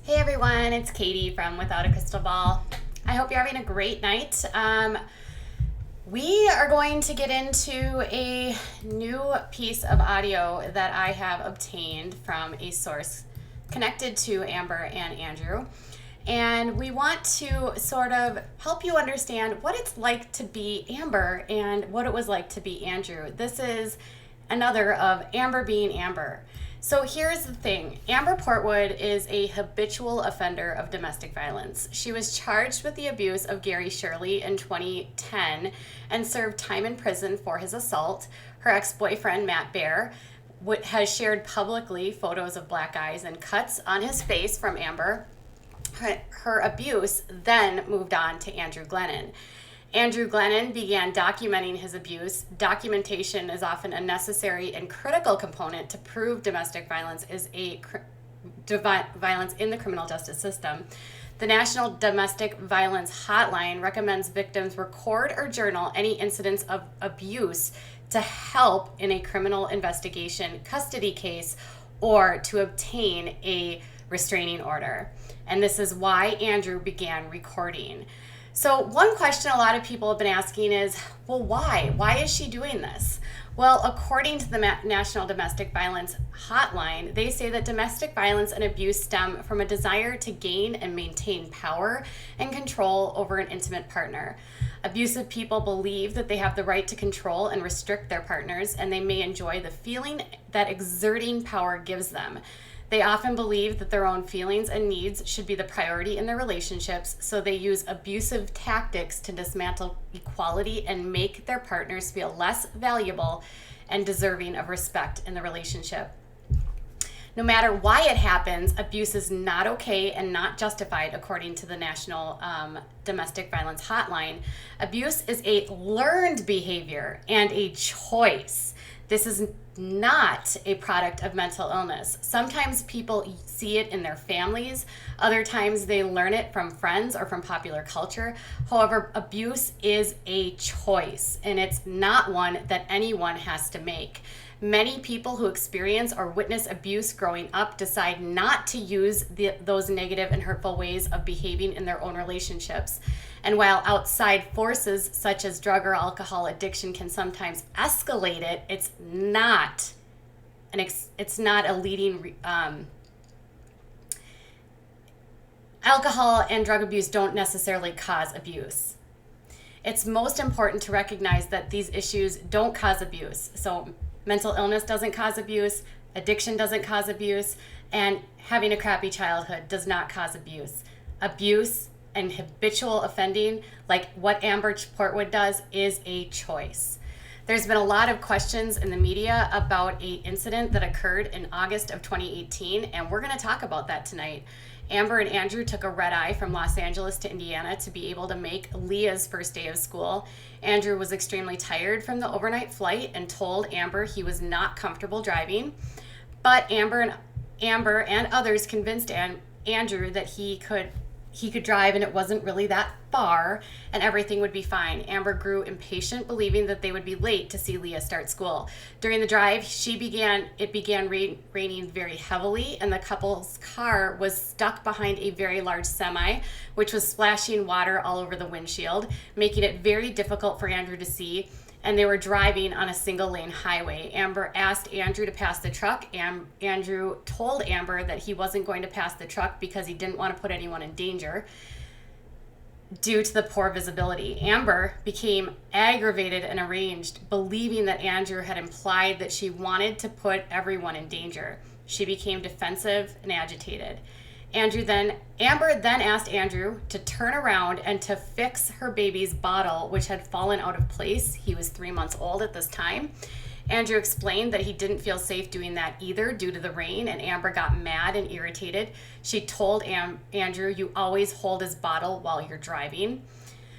Hey everyone, it's Katie from Without a Crystal Ball. I hope you're having a great night. We are going to get into a new piece of audio that I have obtained from a source connected to Amber and Andrew. And we want to sort of help you understand what it's like to be Amber and what it was like to be Andrew. This is another of Amber being Amber. So here's the thing. Amber Portwood is a habitual offender of domestic violence. She was charged with the abuse of Gary Shirley in 2010 and served time in prison for his assault. Her ex-boyfriend, Matt Bear, has shared publicly photos of black eyes and cuts on his face from Amber. Her abuse then moved on to Andrew Glennon. Andrew Glennon began documenting his abuse. Documentation is often a necessary and critical component to prove domestic violence is violence in the criminal justice system. The National Domestic Violence Hotline recommends victims record or journal any incidents of abuse to help in a criminal investigation, custody case, or to obtain a restraining order. And this is why Andrew began recording. So one question a lot of people have been asking is, well, why? Why is she doing this? Well, according to the National Domestic Violence Hotline, they say that domestic violence and abuse stem from a desire to gain and maintain power and control over an intimate partner. Abusive people believe that they have the right to control and restrict their partners, and they may enjoy the feeling that exerting power gives them. They often believe that their own feelings and needs should be the priority in their relationships, so they use abusive tactics to dismantle equality and make their partners feel less valuable and deserving of respect in the relationship. No matter why it happens, abuse is not okay and not justified according to the National Domestic Violence Hotline. Abuse is a learned behavior and a choice. This is not a product of mental illness. Sometimes people see it in their families. Other times they learn it from friends or from popular culture. However, abuse is a choice, and it's not one that anyone has to make. Many people who experience or witness abuse growing up decide not to use those negative and hurtful ways of behaving in their own relationships. And while outside forces such as drug or alcohol addiction can sometimes escalate it, it's not a leading. Alcohol and drug abuse don't necessarily cause abuse. It's most important to recognize that these issues don't cause abuse. So mental illness doesn't cause abuse, addiction doesn't cause abuse, and having a crappy childhood does not cause abuse. Abuse and habitual offending, like what Amber Portwood does, is a choice. There's been a lot of questions in the media about an incident that occurred in August of 2018, and we're going to talk about that tonight. Amber and Andrew took a red eye from Los Angeles to Indiana to be able to make Leah's first day of school. Andrew was extremely tired from the overnight flight and told Amber he was not comfortable driving, but Amber and others convinced Andrew that he could drive and it wasn't really that far and everything would be fine. Amber grew impatient, believing that they would be late to see Leah start school. During the drive, it began raining very heavily, and the couple's car was stuck behind a very large semi, which was splashing water all over the windshield, making it very difficult for Andrew to see. And they were driving on a single lane highway. Amber asked Andrew to pass the truck, and Andrew told Amber that he wasn't going to pass the truck because he didn't want to put anyone in danger due to the poor visibility. Amber became aggravated and enraged, believing that Andrew had implied that she wanted to put everyone in danger. She became defensive and agitated. Amber then asked Andrew to turn around and to fix her baby's bottle, which had fallen out of place. He was 3 months old at this time. Andrew explained that he didn't feel safe doing that either due to the rain, and Amber got mad and irritated. She told Andrew, "You always hold his bottle while you're driving."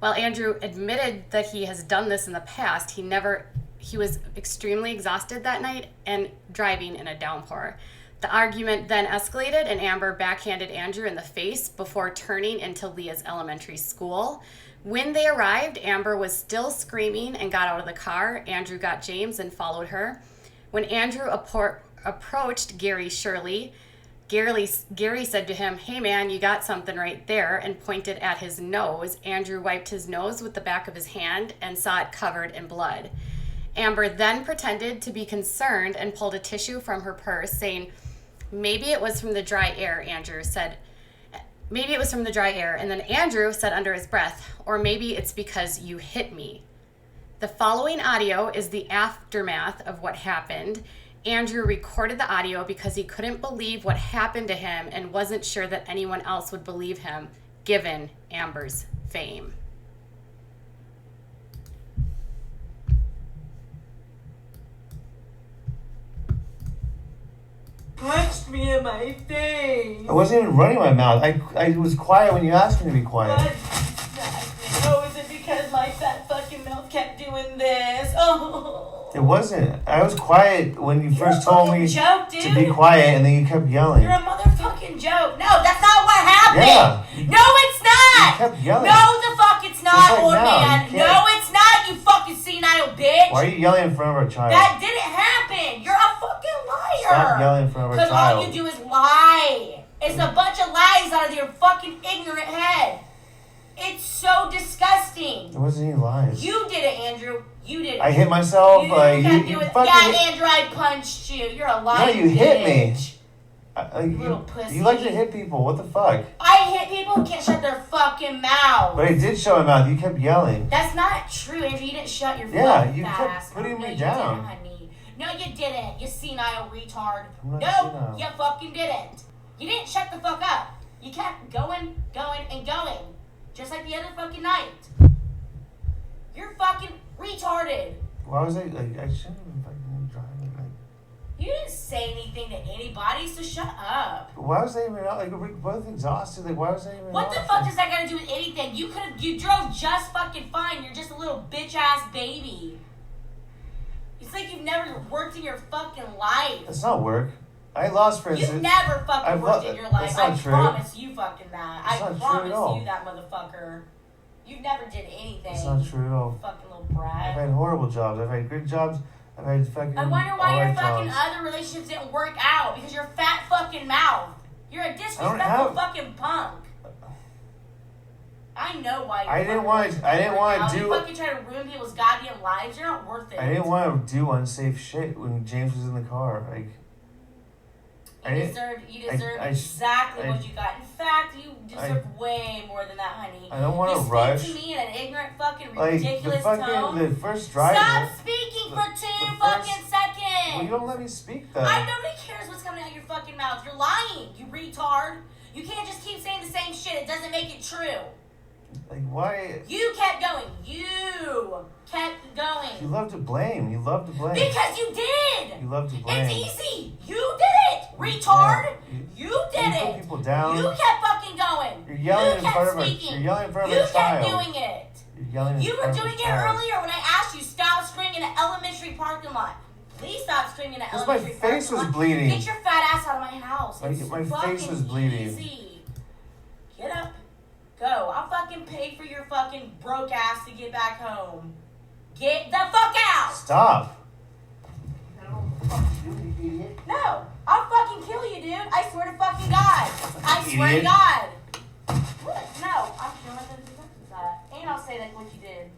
While Andrew admitted that he has done this in the past, he was extremely exhausted that night and driving in a downpour. The argument then escalated, and Amber backhanded Andrew in the face before turning into Leah's elementary school. When they arrived, Amber was still screaming and got out of the car. Andrew got James and followed her. When Andrew approached Gary Shirley, Gary said to him, "Hey man, you got something right there," and pointed at his nose. Andrew wiped his nose with the back of his hand and saw it covered in blood. Amber then pretended to be concerned and pulled a tissue from her purse, saying, "Maybe it was from the dry air," Andrew said. "Maybe it was from the dry air." And then Andrew said under his breath, "Or maybe it's because you hit me." The following audio is the aftermath of what happened. Andrew recorded the audio because he couldn't believe what happened to him and wasn't sure that anyone else would believe him, given Amber's fame. Punched me in my face. I wasn't even running my mouth. I was quiet when you asked me to be quiet. Oh, is it because my fat fucking mouth kept doing this? Oh. It wasn't. I was quiet when you first told me joke, dude. to be quiet, and then you kept yelling. You're a motherfucking joke. No, that's not what happened. Yeah. No, it's not. You kept yelling. No, the fuck it's not, like old now, man. No, it's not, you fucking senile bitch. Why are you yelling in front of our child? That didn't happen. You're a fucking liar. Stop yelling in front of our Because child. all you do is lie. It's a bunch of lies out of your fucking ignorant head. It's so disgusting. It wasn't any lies. You did it, Andrew. You did it. I hit myself. You You kept doing fucking yeah, Andrew, I punched you. You're a liar. No, you hit me. Little pussy. You like to hit people. What the fuck? I hit people who can't shut their fucking mouth. But I did shut my mouth. You kept yelling. That's not true, Andrew. You didn't shut your Yeah, you fucking kept ass. putting No, me you down. didn't, honey. No, you didn't. You senile retard. I'm not No, senile. you fucking didn't. You didn't shut the fuck up. You kept going, and going. Just like the other fucking night. You're fucking retarded. Why was I shouldn't have been fucking driving. You didn't say anything to anybody, so shut up. Why was I even out? We're both exhausted. Why was I even What the out? fuck does that got to do with anything? You drove just fucking fine. You're just a little bitch ass baby. It's like you've never worked in your fucking life. That's not work. I lost friends. You've never fucking worked in your life. That's not I true. promise you fucking that. That's I not true at promise all. you that, motherfucker. You never did anything. That's not true at all. Fucking little brat. I've had horrible jobs. I've had good jobs. I've had fucking. I wonder why all your right fucking jobs. other relationships didn't work out. Because your fat fucking mouth. You're a disrespectful fucking punk. I know why you I didn't want to do. You fucking try to ruin people's goddamn lives. You're not worth it. I didn't want to do unsafe shit when James was in the car. You deserve exactly what you got. In fact, you deserve way more than that, honey. I don't want to You rush. speak to me in an ignorant, fucking, ridiculous tone. The first driver. Stop speaking for two fucking seconds. Well, you don't let me speak though. Nobody cares what's coming out of your fucking mouth. You're lying, you retard. You can't just keep saying the same shit. It doesn't make it true. Why? You kept going. You kept going. You love to blame. Because you did. You love to blame. It's easy. You did it, retard. You did it. Put people down. You kept fucking going. You're yelling in front of a. Speaking. You're yelling in front of You a child. kept doing it. You're yelling in You were front of a doing it child. earlier when I asked you stop screaming in an elementary parking lot. Please stop screaming in an Because my elementary parking lot. face was bleeding. Get your fat ass out of my house. It's My face fucking was bleeding. Easy. Get up. Go. I'll fucking pay for your fucking broke ass to get back home. Get the fuck out. Stop. No. I'll fucking kill you, dude. I swear to fucking God. I swear to Idiot. God. What? No. I'm killing that. And I'll say that what you did.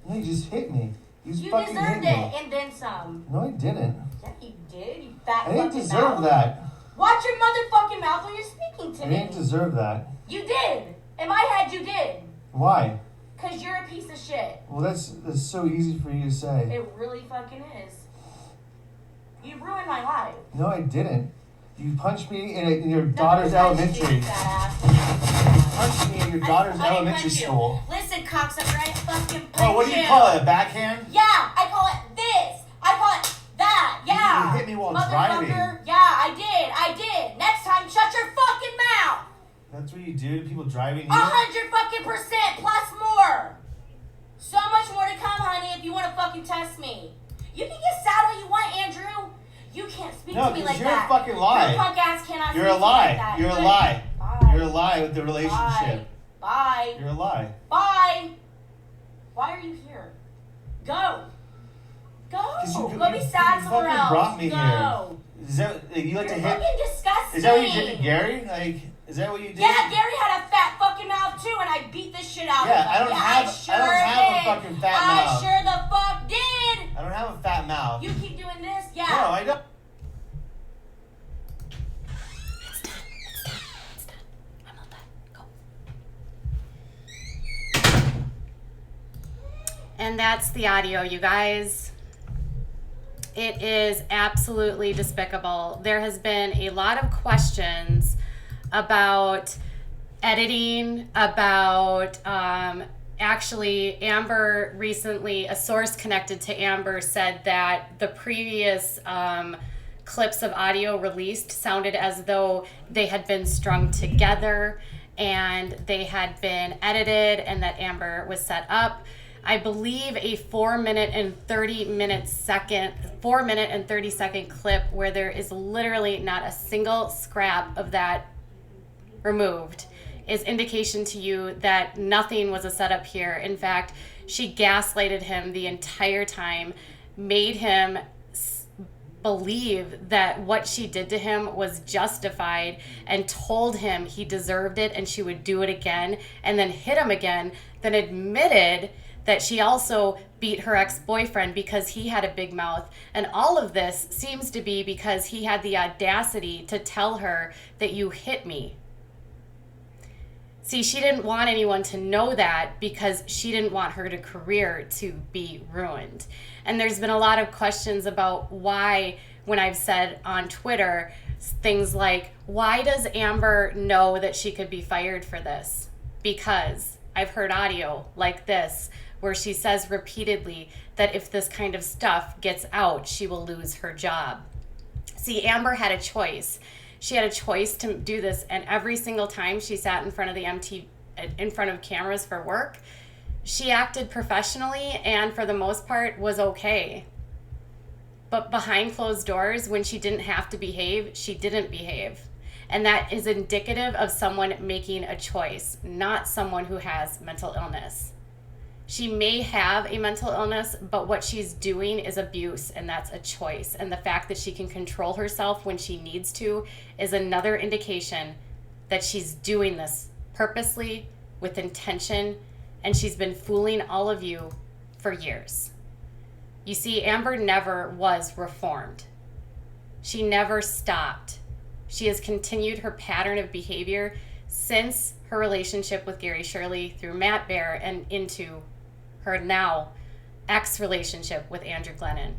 No, you just hit me. You fucking deserved hit it, me. and then some. No, I didn't. Yeah, you did, you fat I didn't fucking deserve mouth. that. Watch your motherfucking mouth when you're speaking to I me. didn't deserve that. You did. In my head, you did. Why? Because you're a piece of shit. Well, that's so easy for you to say. It really fucking is. You ruined my life. No, I didn't. You punched me in your daughter's elementary. You fat You ass. punched me in your daughter's I didn't elementary punch you. school. Listen, cocksucker, I fucking punch Oh, what do you call it? A backhand? Yeah, I call it this. I call it that. Yeah. You hit me while Motherfucker. driving. Yeah, I did. Next time, shut your fucking mouth. That's what you do to people driving you? 100% plus more. So much more to come, honey, if you want to fucking test me. You can get sad all you want, Andrew. You can't speak No, to me 'cause like you're that. a fucking lie. Your punk ass cannot You're speak a to me lie. like that. You're a lie. Bye. You're a lie with the relationship. Bye. You're a lie. Bye. Why are you here? Go. Go. 'Cause you Go be sad you somewhere fucking else. brought me Go. here. Is that you like to You're hit? fucking disgusting. Is that what you did to Gary? Like, is that what you did? Yeah, Gary had a fat fucking mouth too, and I beat the shit out of him. Yeah, I don't have a fucking fat mouth. I sure the fuck did. I don't have a fat mouth. You keep doing this, yeah. No, I don't. It's done. I'm not done. Go. And that's the audio, you guys. It is absolutely despicable. There has been a lot of questions about editing, about actually Amber recently, a source connected to Amber said that the previous clips of audio released sounded as though they had been strung together and they had been edited and that Amber was set up. I believe a 4 minute and 30 second clip where there is literally not a single scrap of that removed is indication to you that nothing was a setup here. In fact, she gaslighted him the entire time, made him believe that what she did to him was justified and told him he deserved it and she would do it again, and then hit him again, then admitted that she also beat her ex-boyfriend because he had a big mouth. And all of this seems to be because he had the audacity to tell her that you hit me. See, she didn't want anyone to know that because she didn't want her career to be ruined. And there's been a lot of questions about why, when I've said on Twitter, things like, why does Amber know that she could be fired for this? Because I've heard audio like this, where she says repeatedly that if this kind of stuff gets out, she will lose her job. See, Amber had a choice. She had a choice to do this, and every single time she sat in front of in front of cameras for work, she acted professionally and for the most part was okay. But behind closed doors, when she didn't have to behave, she didn't behave. And that is indicative of someone making a choice, not someone who has mental illness. She may have a mental illness, but what she's doing is abuse, and that's a choice. And the fact that she can control herself when she needs to is another indication that she's doing this purposely, with intention, and she's been fooling all of you for years. You see, Amber never was reformed. She never stopped. She has continued her pattern of behavior since her relationship with Gary Shirley, through Matt Bear, and into her now ex-relationship with Andrew Glennon.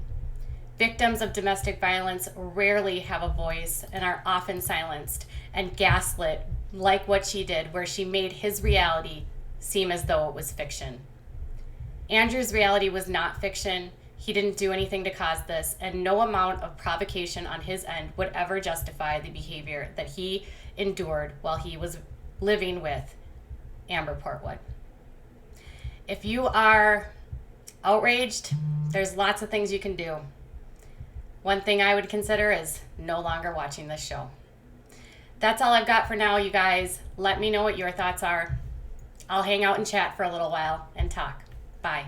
Victims of domestic violence rarely have a voice and are often silenced and gaslit, like what she did, where she made his reality seem as though it was fiction. Andrew's reality was not fiction. He didn't do anything to cause this, and no amount of provocation on his end would ever justify the behavior that he endured while he was living with Amber Portwood. If you are outraged, there's lots of things you can do. One thing I would consider is no longer watching this show. That's all I've got for now, you guys. Let me know what your thoughts are. I'll hang out and chat for a little while and talk. Bye.